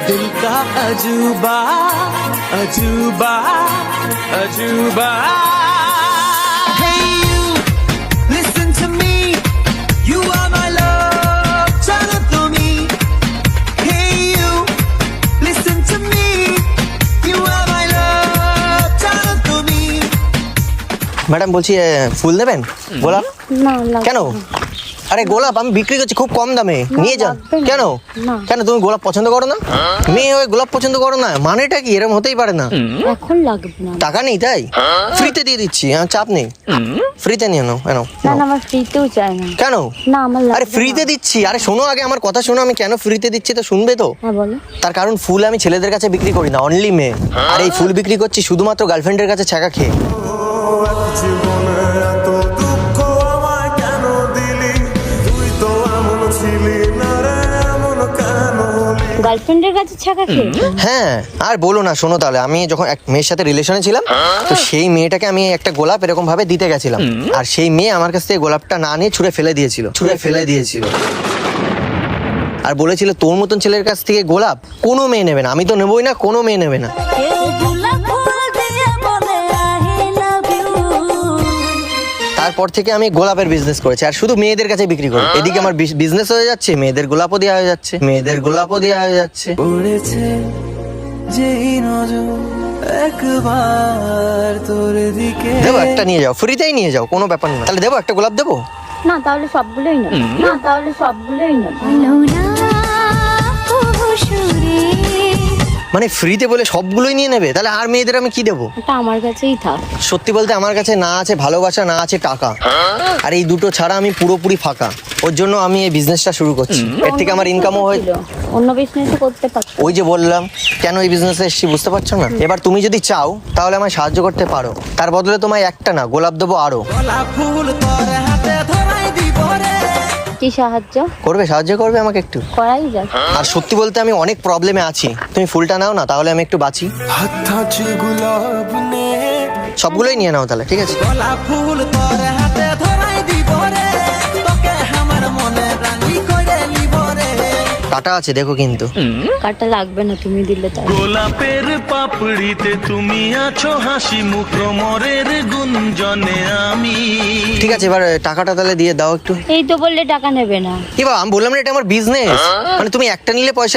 दिल का अजूबा अजूबा अजूबा Hey you, listen to me. You are my love, chalo to me. Hey you, listen to me. You are my love, chalo to me. Madam বলছি ফুল দেবেন গোলাপ? না লাগবে কেন? আরে গোলাপ আমি বিক্রি করছি খুব কম দামে, নিয়ে যান। লাগবে না। কেন না। কেন তুমি গোলাপ পছন্দ করো না? মেয়ে হয়ে গোলাপ পছন্দ করো না, মানেটা কি? এরকম হতেই পারে না। এখন লাগবে না। টাকা নেই তাই ফ্রিতে দিয়ে দিচ্ছি, চাপ নেই, ফ্রিতে নিয়ে নাও। না না আমার ফ্রিতেও চাই না। কেন? না আমার লাগবে আরে ফ্রিতে না। দিচ্ছি। আরে শোনো আগে আমার কথা শোনো, আমি কেন ফ্রিতে দিচ্ছি তো শুনবে তো। হ্যাঁ বলো। তার কারণ ফুল আমি ছেলেদের কাছে বিক্রি করি না, অনলি মেয়ে। আর এই ফুল বিক্রি করছি শুধুমাত্র গার্লফ্রেন্ডের কাছে ছাকা খেয়ে। জীবনে এত দুঃখ আমায় কেন দিলি, তুই তো এমন ছিলি না রে, এমন কেন হলি? গার্লফ্রেন্ডের কাছে ছাকা খেয়ে? হ্যাঁ আর বলো না, শোনো তাহলে। আমি যখন এক মেয়ের সাথে রিলেশনে ছিলাম, তো সেই মেয়েটাকে আমি একটা গোলাপ এরকম ভাবে দিতে গেছিলাম, আর সেই মেয়ে আমার কাছ থেকে গোলাপটা না নিয়ে ছুঁড়ে ফেলে দিয়েছিল। আর বলেছিল তোর মতন ছেলের কাছ থেকে গোলাপ কোনো মেয়ে নেবে না। আমি তো নেবই না, কোনো মেয়ে নেবে না। তারপর থেকে আমি গোলাপের বিজনেস করেছি, আর শুধু মেয়েদের কাছে বিক্রি করি। এদিকে আমার বিজনেস হয়ে যাচ্ছে, মেয়েদের গোলাপও দেওয়া হয়ে যাচ্ছে। উড়েছে যেই নজর একবার তোর দিকে দেবো একটা, নিয়ে যাও, ফ্রিতেই নিয়ে যাও, কোনো ব্যাপার না। তাহলে দেবো একটা গোলাপ দেবো? না তাহলে সবগুলোই না। মানে ফ্রিতে বলে সবগুলোই নিয়ে নেবে? তাহলে আর মেয়েদের আমি কি দেবো? ওটা আমার কাছেই থাক। সত্যি বলতে আমার কাছে না আছে ভালোবাসা, না আছে টাকা, আর এই দুটো ছাড়া আমি পুরোপুরি ফাঁকা। ওর জন্য আমি এই বিজনেসটা শুরু করছি। এর থেকে আমার ইনকামও হয়। অন্য বিজনেসও করতে পারছো। ওই যে বললাম কেন এই বিজনেসে এসেছি, বুঝতে পারছো না? এবার তুমি যদি চাও তাহলে আমায় সাহায্য করতে পারো। তার বদলে তোমায় একটা না গোলাপ দেবো আরো। গোলাপ ফুল তোর হাতে ধরাই দিব রে কি সাহায্য সাহায্য করবে আমাকে একটু? করাই যাক। আর সত্যি বলতে আমি অনেক প্রবলেমে আছি, তুমি ফুলটা নাও না, তাহলে আমি একটু বাঁচি। হাতছে গোলাপ নে, সবগুলোই নিয়ে নাও তাহলে, ঠিক আছে? গোলাপ ফুল তোর হাতে ধরাই দিব রে তোকে আমার মনে রানী কইরে লিব রে কাটা আছে দেখো কিন্তু। কাটা লাগবে না, তুমি দিলে তাই। গোলাপের পাপড়িতে তুমি আছো, হাসি মুখ মরের গুঞ্জনে আমি। ঠিক আছে এবার টাকাটা তাহলে দিয়ে দাও একটু। এই তো বললে টাকা নেবে না। কি বাবা, আমি বললাম না এটা আমার বিজনেস। মানে তুমি একটা নিলে পয়সা